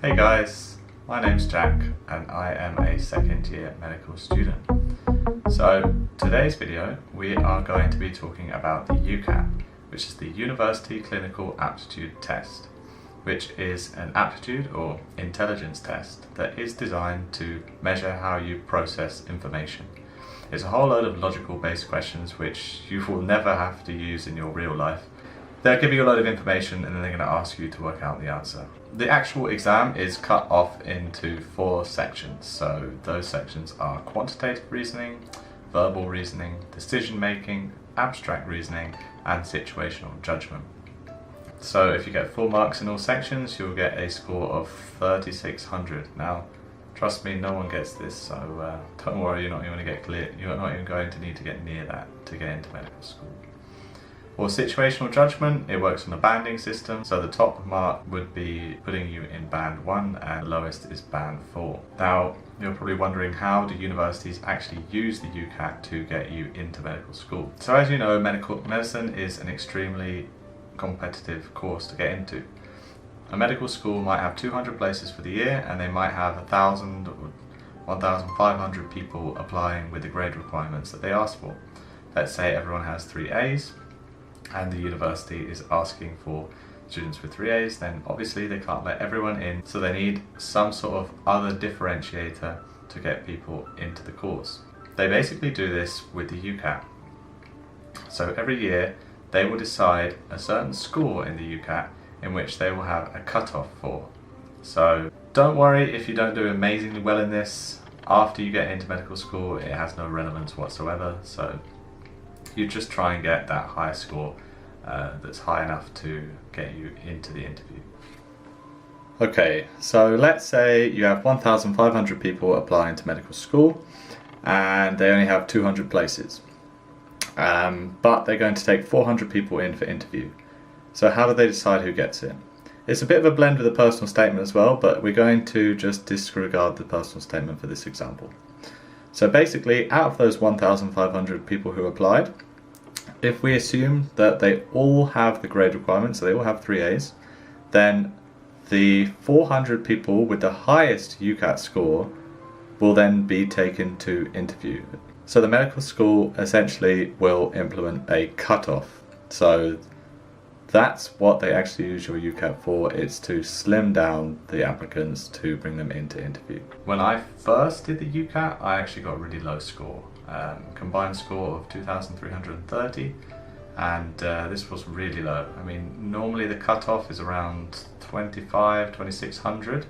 Hey guys, my name's Jack and I am a second year medical student. So today's video we are going to be talking about the UCAT, which is the University Clinical Aptitude Test, which is an aptitude or intelligence test that is designed to measure how you process information. It's a whole load of logical based questions which you will never have to use in your real life. They'll give you a load of information and then they're going to ask you to work out the answer. The actual exam is cut off into 4 sections. So those sections are quantitative reasoning, verbal reasoning, decision making, abstract reasoning, and situational judgement. So if you get full marks in all sections, you'll get a score of 3600. Now, trust me, no one gets this, so don't worry, you're not even going to need to get near that to get into medical school. For situational judgment, it works on a banding system, so the top mark would be putting you in band 1 and lowest is band 4. Now, you're probably wondering, how do universities actually use the UCAT to get you into medical school? So as you know, medicine is an extremely competitive course to get into. A medical school might have 200 places for the year and they might have 1,000 or 1,500 people applying with the grade requirements that they ask for. Let's say everyone has 3 A's. And the university is asking for students with 3 A's, then obviously they can't let everyone in, so they need some sort of other differentiator to get people into the course. They basically do this with the UCAT. So every year they will decide a certain score in the UCAT in which they will have a cutoff for. So don't worry if you don't do amazingly well in this. After you get into medical school, it has no relevance whatsoever. So you just try and get that high score that's high enough to get you into the interview. Okay, so let's say you have 1,500 people applying to medical school and they only have 200 places. But they're going to take 400 people in for interview. So how do they decide who gets in? It's a bit of a blend with a personal statement as well, but we're going to just disregard the personal statement for this example. So basically, out of those 1,500 people who applied, if we assume that they all have the grade requirements, so they all have 3 A's, then the 400 people with the highest UCAT score will then be taken to interview. So the medical school essentially will implement a cutoff. So that's what they actually use your UCAT for. It's to slim down the applicants to bring them into interview. When I first did the UCAT, I actually got a really low score. Combined score of 2,330, and this was really low. I mean, normally the cutoff is around 2,600,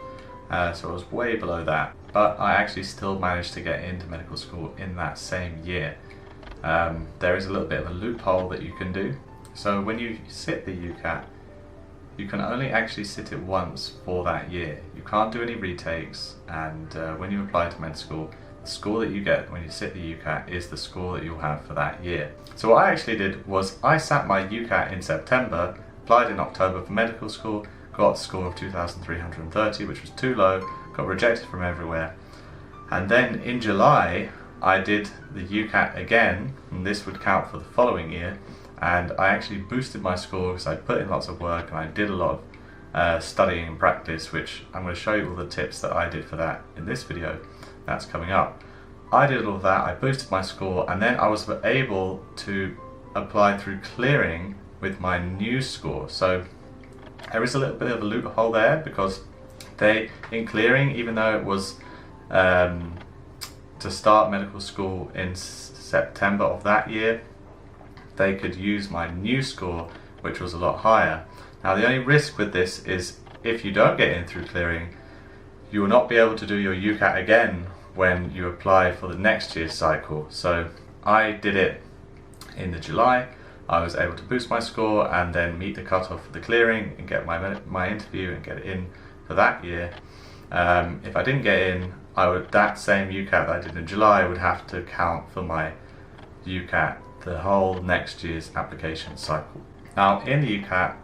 so it was way below that. But I actually still managed to get into medical school in that same year. There is a little bit of a loophole that you can do. So when you sit the UCAT, you can only actually sit it once for that year. You can't do any retakes, and when you apply to med school, the score that you get when you sit the UCAT is the score that you'll have for that year. So what I actually did was I sat my UCAT in September, applied in October for medical school, got a score of 2,330, which was too low, got rejected from everywhere. And then in July, I did the UCAT again, and this would count for the following year. And I actually boosted my score because I put in lots of work and I did a lot of studying and practice, which I'm going to show you all the tips that I did for that in this video that's coming up. I did all of that, I boosted my score, and then I was able to apply through clearing with my new score. So there is a little bit of a loophole there, because in clearing, even though it was to start medical school in September of that year, they could use my new score, which was a lot higher. Now the only risk with this is if you don't get in through clearing, you will not be able to do your UCAT again when you apply for the next year's cycle. So I did it in the July. I was able to boost my score and then meet the cutoff for the clearing and get my interview and get it in for that year. If I didn't get in, that same UCAT that I did in July would have to count for my UCAT the whole next year's application cycle. Now in the UCAT,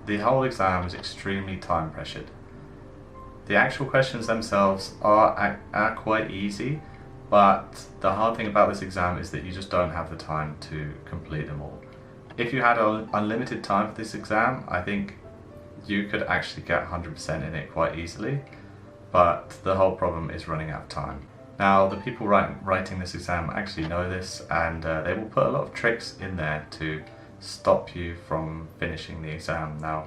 the whole exam is extremely time pressured. The actual questions themselves are quite easy, but the hard thing about this exam is that you just don't have the time to complete them all. If you had unlimited time for this exam, I think you could actually get 100% in it quite easily, but the whole problem is running out of time. Now, the people writing this exam actually know this, and they will put a lot of tricks in there to stop you from finishing the exam. Now,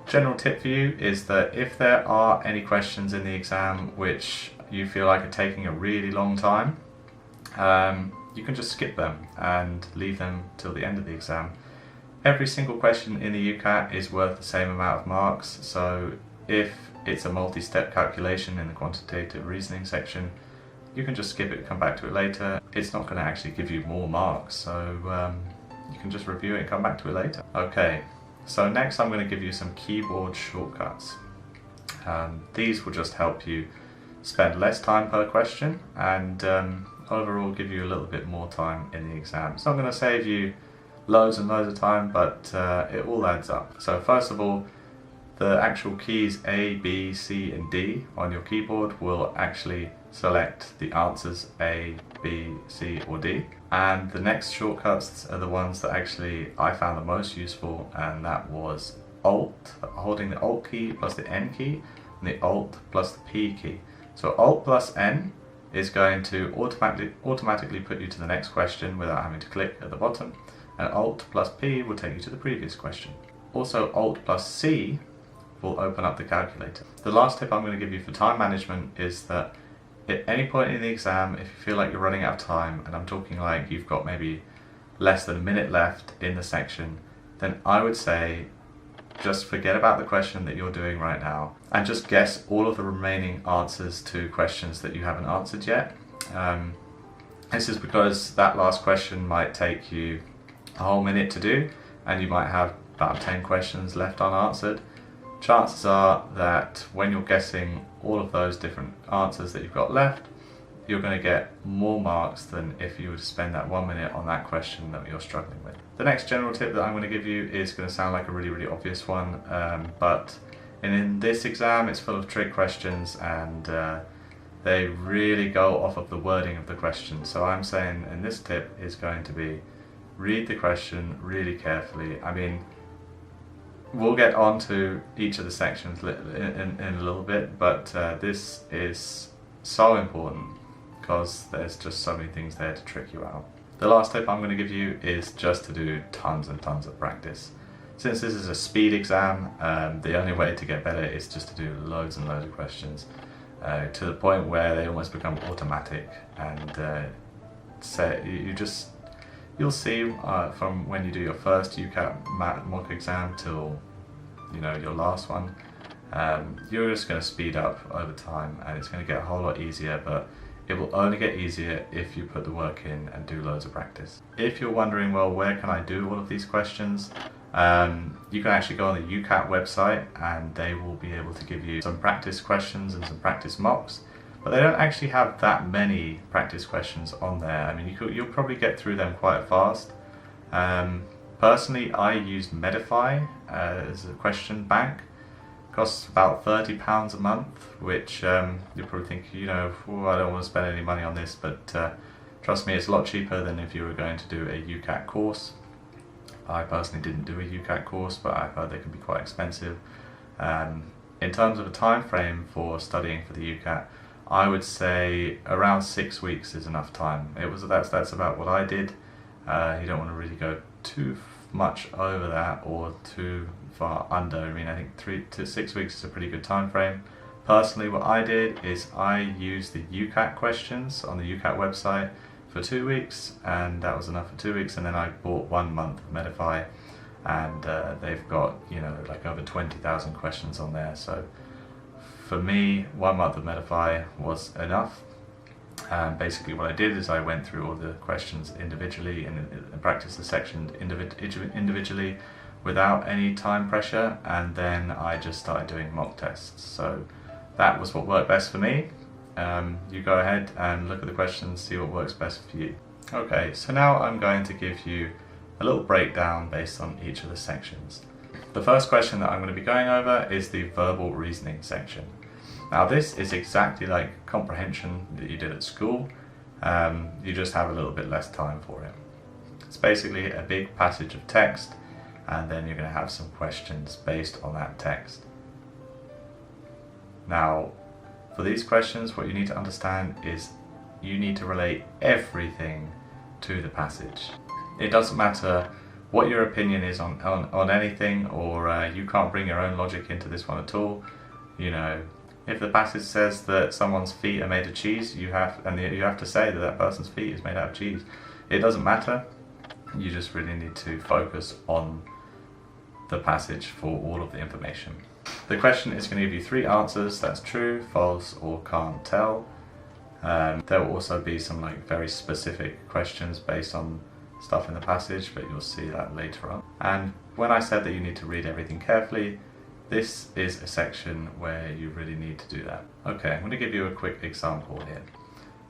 general tip for you is that if there are any questions in the exam which you feel like are taking a really long time, you can just skip them and leave them till the end of the exam. Every single question in the UCAT is worth the same amount of marks, so if it's a multi-step calculation in the quantitative reasoning section, you can just skip it and come back to it later. It's not going to actually give you more marks, so you can just review it and come back to it later. Okay, so next I'm going to give you some keyboard shortcuts. These will just help you spend less time per question and overall give you a little bit more time in the exam. It's not going to save you loads and loads of time, but it all adds up. So first of all, the actual keys A, B, C and D on your keyboard will actually select the answers A, B, C or D. And the next shortcuts are the ones that actually I found the most useful, and that was Alt, holding the Alt key plus the N key, and the Alt plus the P key. So Alt plus N is going to automatically put you to the next question without having to click at the bottom, and Alt plus P will take you to the previous question. Also, Alt plus C will open up the calculator. The last tip I'm going to give you for time management is that at any point in the exam, if you feel like you're running out of time, and I'm talking like you've got maybe less than a minute left in the section, then I would say just forget about the question that you're doing right now and just guess all of the remaining answers to questions that you haven't answered yet. This is because that last question might take you a whole minute to do, and you might have about 10 questions left unanswered. Chances are that when you're guessing all of those different answers that you've got left, you're going to get more marks than if you were to spend that 1 minute on that question that you're struggling with. The next general tip that I'm going to give you is going to sound like a really obvious one, but in this exam it's full of trick questions, and they really go off of the wording of the question. So I'm saying in this tip is going to be read the question really carefully. I mean, we'll get on to each of the sections in a little bit, but this is so important because there's just so many things there to trick you out. The last tip I'm going to give you is just to do tons and tons of practice. Since this is a speed exam, the only way to get better is just to do loads and loads of questions to the point where they almost become automatic, and you'll see from when you do your first UCAT mock exam till your last one, you're just going to speed up over time, and it's going to get a whole lot easier, but it will only get easier if you put the work in and do loads of practice. If you're wondering, well, where can I do all of these questions? You can actually go on the UCAT website, and they will be able to give you some practice questions and some practice mocks, but they don't actually have that many practice questions on there. I mean, you'll probably get through them quite fast. Personally, I use Medify as a question bank. It costs about £30 a month, which you'll probably think, oh, I don't want to spend any money on this, but trust me, it's a lot cheaper than if you were going to do a UCAT course. I personally didn't do a UCAT course, but I've heard they can be quite expensive. In terms of a time frame for studying for the UCAT, I would say around 6 weeks is enough time. That's about what I did. You don't want to really go too much over that or too far under. I mean, I think 3 to 6 weeks is a pretty good time frame. Personally, what I did is I used the UCAT questions on the UCAT website for 2 weeks, and that was enough for 2 weeks, and then I bought 1 month of Medify, and they've got like over 20,000 questions on there. So for me, 1 month of Medify was enough. And basically what I did is I went through all the questions individually and practiced the section individually without any time pressure, and then I just started doing mock tests. So that was what worked best for me. You go ahead and look at the questions, see what works best for you. Okay, so now I'm going to give you a little breakdown based on each of the sections. The first question that I'm going to be going over is the verbal reasoning section. Now this is exactly like comprehension that you did at school, you just have a little bit less time for it. It's basically a big passage of text and then you're going to have some questions based on that text. Now, for these questions, what you need to understand is you need to relate everything to the passage. It doesn't matter what your opinion is on anything, or you can't bring your own logic into this one at all. You know, if the passage says that someone's feet are made of cheese, you have to say that that person's feet is made out of cheese. It doesn't matter. You just really need to focus on the passage for all of the information. The question is going to give you 3 answers. That's true, false, or can't tell. There will also be some very specific questions based on stuff in the passage, but you'll see that later on. And when I said that you need to read everything carefully, this is a section where you really need to do that. Okay, I'm going to give you a quick example here.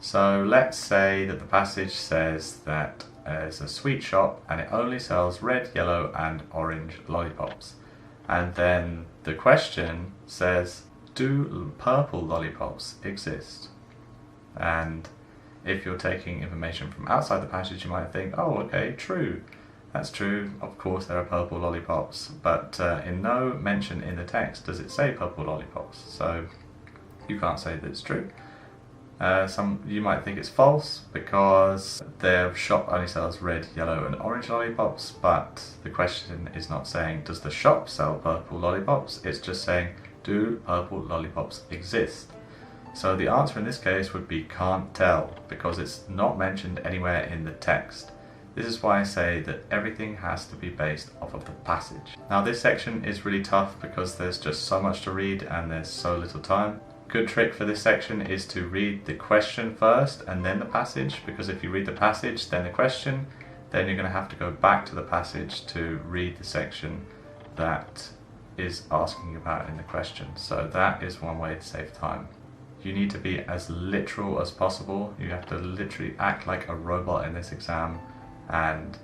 So let's say that the passage says that there's a sweet shop and it only sells red, yellow and orange lollipops. And then the question says, do purple lollipops exist? And if you're taking information from outside the passage, you might think, oh, okay, true. That's true. Of course there are purple lollipops, but in no mention in the text does it say purple lollipops. So you can't say that it's true. You might think it's false because their shop only sells red, yellow and orange lollipops, but the question is not saying, does the shop sell purple lollipops? It's just saying, do purple lollipops exist? So the answer in this case would be can't tell, because it's not mentioned anywhere in the text. This is why I say that everything has to be based off of the passage. Now this section is really tough because there's just so much to read and there's so little time. Good trick for this section is to read the question first and then the passage, because if you read the passage then the question, then you're going to have to go back to the passage to read the section that is asking about in the question. So that is one way to save time. You need to be as literal as possible. You have to literally act like a robot in this exam and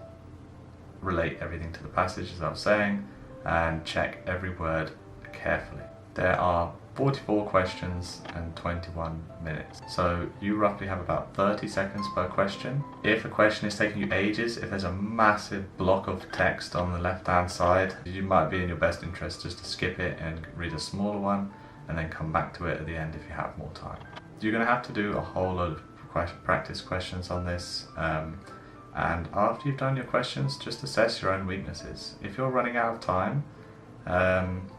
relate everything to the passage, as I was saying, and check every word carefully. There are 44 questions and 21 minutes. So you roughly have about 30 seconds per question. If a question is taking you ages, if there's a massive block of text on the left-hand side, you might be in your best interest just to skip it and read a smaller one and then come back to it at the end if you have more time. You're going to have to do a whole load of practice questions on this, and after you've done your questions, just assess your own weaknesses. If you're running out of time,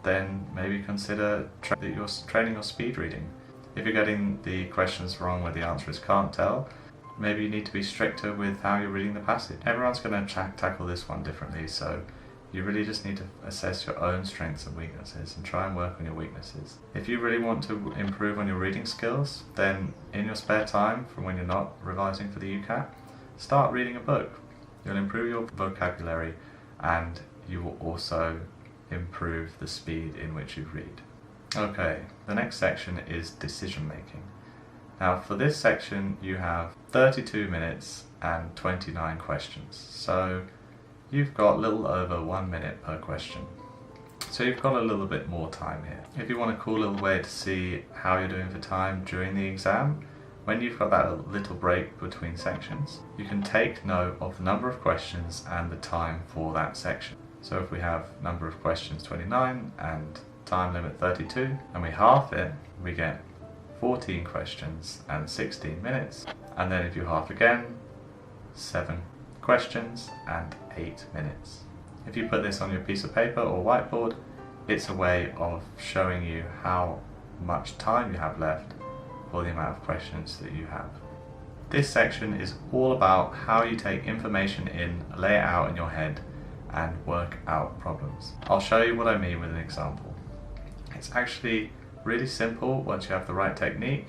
then maybe consider training your speed reading. If you're getting the questions wrong where the answer is can't tell, maybe you need to be stricter with how you're reading the passage. Everyone's going to tackle this one differently, so you really just need to assess your own strengths and weaknesses and try and work on your weaknesses. If you really want to improve on your reading skills, then in your spare time from when you're not revising for the UCAT, start reading a book. You'll improve your vocabulary and you will also improve the speed in which you read. Okay, the next section is decision making. Now for this section you have 32 minutes and 29 questions. So you've got a little over 1 minute per question. So you've got a little bit more time here. If you want a cool little way to see how you're doing for time during the exam, when you've got that little break between sections, you can take note of the number of questions and the time for that section. So if we have number of questions 29 and time limit 32, and we half it, we get 14 questions and 16 minutes. And then if you half again, 7 questions and 8 minutes. If you put this on your piece of paper or whiteboard, it's a way of showing you how much time you have left for the amount of questions that you have. This section is all about how you take information in, lay it out in your head, and work out problems. I'll show you what I mean with an example. It's actually really simple once you have the right technique,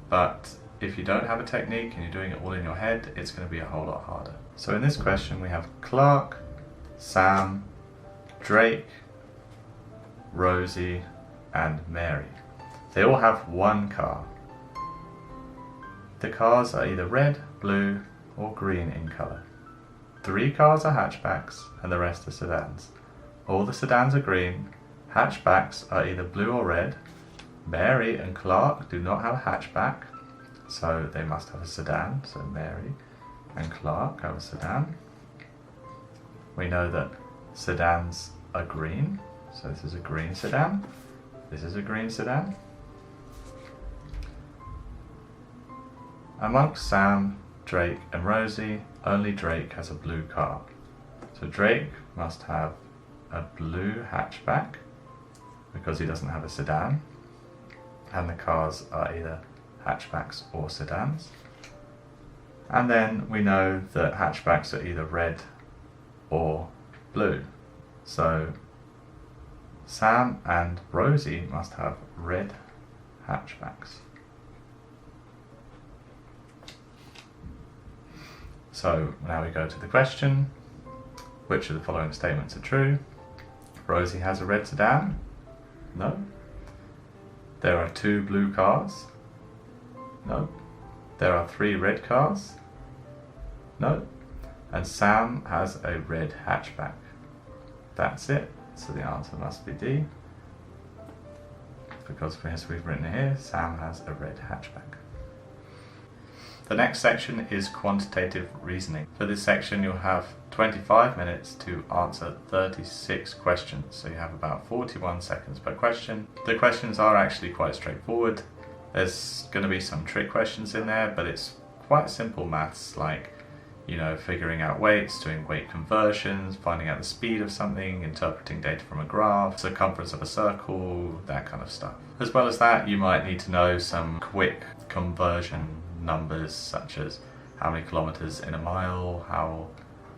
but if you don't have a technique and you're doing it all in your head, it's going to be a whole lot harder. So in this question we have Clark, Sam, Drake, Rosie and Mary. They all have one car. The cars are either red, blue or green in colour. 3 cars are hatchbacks and the rest are sedans. All the sedans are green, hatchbacks are either blue or red. Mary and Clark do not have a hatchback, so they must have a sedan, so Mary and Clark have a sedan. We know that sedans are green. So this is a green sedan. This is a green sedan. Amongst Sam, Drake and Rosie, only Drake has a blue car. So Drake must have a blue hatchback because he doesn't have a sedan, and the cars are either hatchbacks or sedans. And then we know that hatchbacks are either red or blue. So Sam and Rosie must have red hatchbacks. So now we go to the question. Which of the following statements are true? Rosie has a red sedan? No. There are 2 blue cars? No. There are 3 red cars? No. And Sam has a red hatchback. That's it. So the answer must be D. Because as we've written it here, Sam has a red hatchback. The next section is quantitative reasoning. For this section you'll have 25 minutes to answer 36 questions, so you have about 41 seconds per question. The questions are actually quite straightforward. There's going to be some trick questions in there, but it's quite simple maths, like, you know, figuring out weights, doing weight conversions, finding out the speed of something, interpreting data from a graph, circumference of a circle, that kind of stuff. As well as that, you might need to know some quick conversion numbers, such as how many kilometers in a mile, how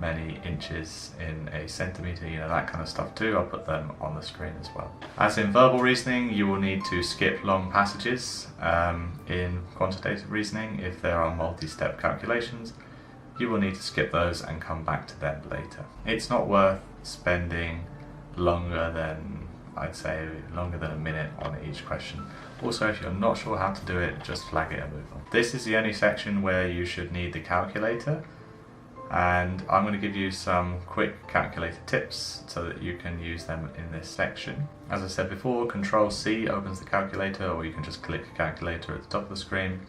many inches in a centimeter, you know, that kind of stuff too. I'll put them on the screen as well. As in verbal reasoning, you will need to skip long passages. In quantitative reasoning, if there are multi-step calculations, you will need to skip those and come back to them later. It's not worth spending longer than, I'd say, longer than a minute on each question. Also, if you're not sure how to do it, just flag it and move on. This is the only section where you should need the calculator, and I'm going to give you some quick calculator tips so that you can use them in this section. As I said before, Control-C opens the calculator, or you can just click calculator at the top of the screen.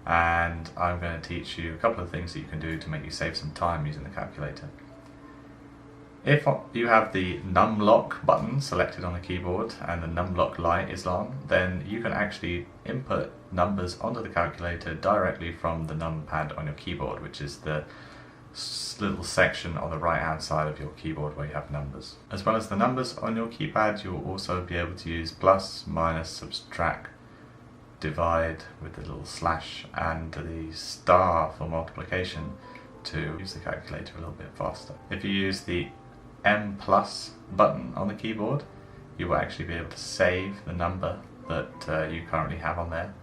And I'm going to teach you a couple of things that you can do to make you save some time using the calculator. If you have the numlock button selected on the keyboard and the numlock light is on, then you can actually input numbers onto the calculator directly from the numpad on your keyboard, which is the little section on the right hand side of your keyboard where you have numbers. As well as the numbers on your keypad, you will also be able to use plus, minus, subtract, divide with the little slash, and the star for multiplication to use the calculator a little bit faster. If you use the M plus button on the keyboard, you will actually be able to save the number that you currently have on there.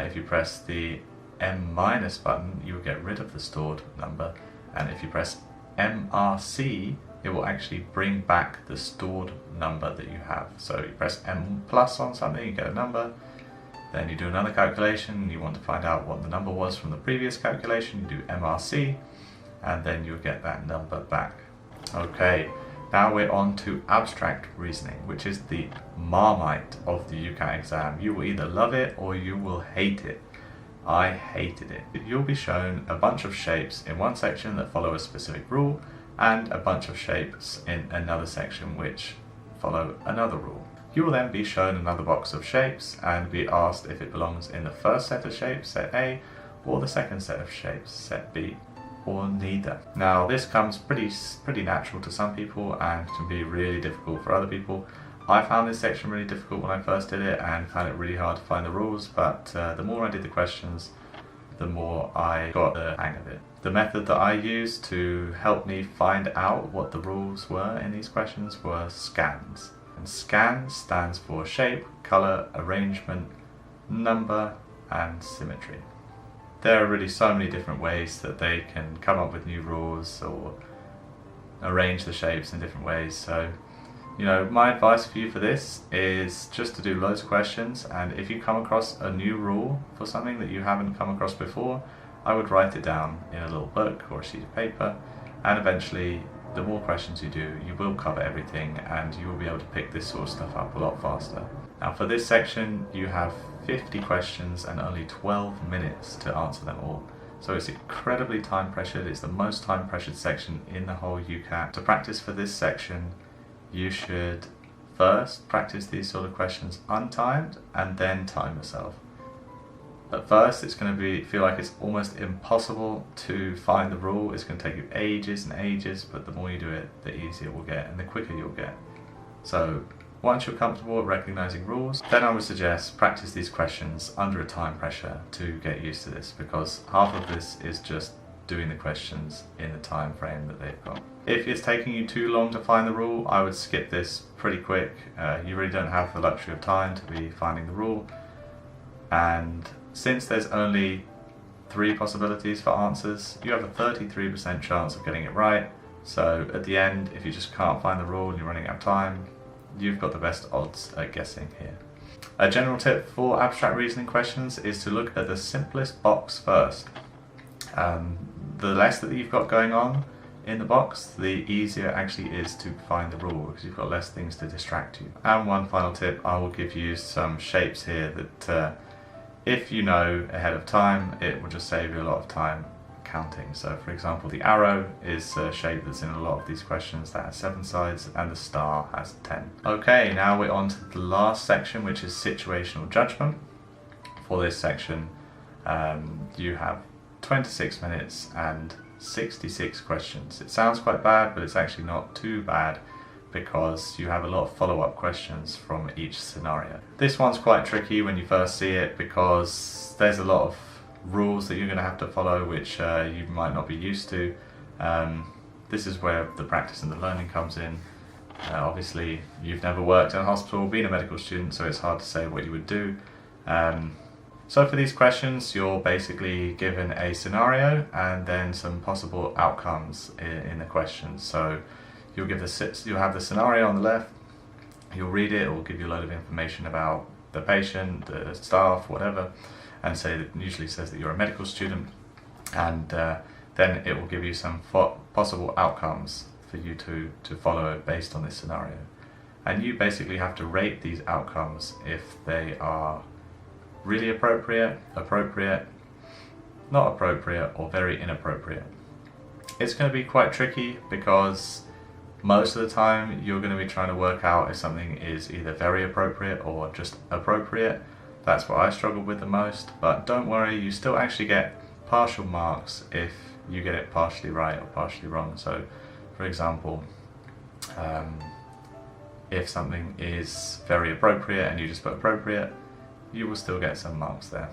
If you press the M minus button, you will get rid of the stored number, and if you press MRC, it will actually bring back the stored number that you have. So you press M plus on something, you get a number, then you do another calculation, you want to find out what the number was from the previous calculation, you do MRC, and then you'll get that number back. Okay, now we're on to abstract reasoning, which is the Marmite of the UCAT exam. You will either love it or you will hate it. I hated it. You'll be shown a bunch of shapes in one section that follow a specific rule, and a bunch of shapes in another section which follow another rule. You will then be shown another box of shapes and be asked if it belongs in the first set of shapes, set A, or the second set of shapes, set B, or neither. Now this comes pretty natural to some people and can be really difficult for other people. I found this section really difficult when I first did it and found it really hard to find the rules, but the more I did the questions, the more I got the hang of it. The method that I used to help me find out what the rules were in these questions were scans. And SCAN stands for shape, colour, arrangement, number, and symmetry. There are really so many different ways that they can come up with new rules or arrange the shapes in different ways. So, you know, my advice for you for this is just to do loads of questions, and if you come across a new rule for something that you haven't come across before, I would write it down in a little book or a sheet of paper, and eventually the more questions you do, you will cover everything and you will be able to pick this sort of stuff up a lot faster. Now for this section you have 50 questions and only 12 minutes to answer them all. So it's incredibly time pressured. It's the most time pressured section in the whole UCAT. To practice for this section, you should first practice these sort of questions untimed and then time yourself. At first it's going to feel like it's almost impossible to find the rule. It's going to take you ages and ages, but the more you do it, the easier it will get and the quicker you'll get. So once you're comfortable at recognizing rules, then I would suggest practice these questions under a time pressure to get used to this, because half of this is just doing the questions in the time frame that they've got. If it's taking you too long to find the rule, I would skip this pretty quick. You really don't have the luxury of time to be finding the rule. And since there's only 3 possibilities for answers, you have a 33% chance of getting it right. So at the end, if you just can't find the rule and you're running out of time, you've got the best odds at guessing here. A general tip for abstract reasoning questions is to look at the simplest box first. The less that you've got going on in the box, the easier it actually is to find the rule, because you've got less things to distract you. And one final tip, I will give you some shapes here that if you know ahead of time, it will just save you a lot of time counting. So for example, the arrow is a shape that's in a lot of these questions that has 7 sides, and the star has 10. Okay, now we're on to the last section, which is situational judgment. For this section, you have 26 minutes and 66 questions. It sounds quite bad, but it's actually not too bad, because you have a lot of follow-up questions from each scenario. This one's quite tricky when you first see it, because there's a lot of rules that you're going to have to follow which you might not be used to. This is where the practice and the learning comes in. Obviously you've never worked in a hospital, been a medical student, so it's hard to say what you would do. So for these questions, you're basically given a scenario and then some possible outcomes in the question. So you'll have the scenario on the left, you'll read it, it will give you a load of information about the patient, the staff, whatever, and it usually says that you're a medical student, and then it will give you some possible outcomes for you to follow based on this scenario. And you basically have to rate these outcomes if they are really appropriate, not appropriate, or very inappropriate. It's going to be quite tricky, because most of the time you're going to be trying to work out if something is either very appropriate or just appropriate. That's what I struggled with the most, but don't worry, you still actually get partial marks if you get it partially right or partially wrong. So for example, if something is very appropriate and you just put appropriate, you will still get some marks there.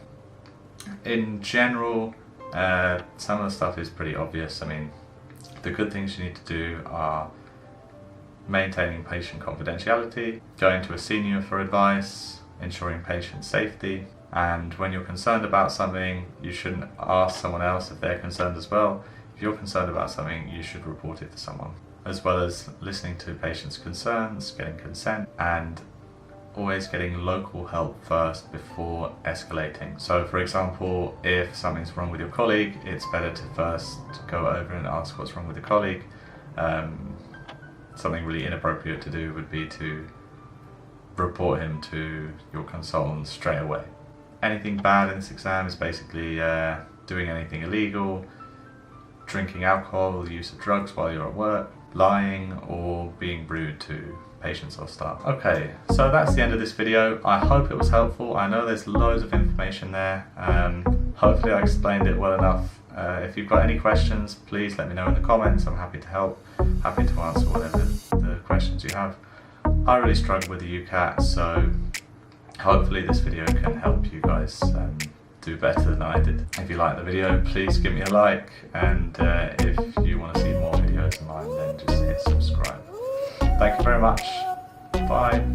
In general, some of the stuff is pretty obvious. I mean, the good things you need to do are maintaining patient confidentiality, going to a senior for advice, ensuring patient safety, and when you're concerned about something, you shouldn't ask someone else if they're concerned as well. If you're concerned about something, you should report it to someone, as well as listening to patients' concerns, getting consent, and always getting local help first before escalating. So for example, if something's wrong with your colleague, it's better to first go over and ask what's wrong with the colleague. Something really inappropriate to do would be to report him to your consultant straight away. Anything bad in this exam is basically doing anything illegal, drinking alcohol, the use of drugs while you're at work, lying, or being rude to patients or staff. Okay, so that's the end of this video. I hope it was helpful. I know there's loads of information there. Hopefully I explained it well enough. If you've got any questions, please let me know in the comments. I'm happy to help, happy to answer whatever the questions you have. I really struggle with the UCAT, so hopefully this video can help you guys do better than I did. If you like the video, please give me a like, and if you want to see more videos of mine, then just hit subscribe. Thank you very much. Bye.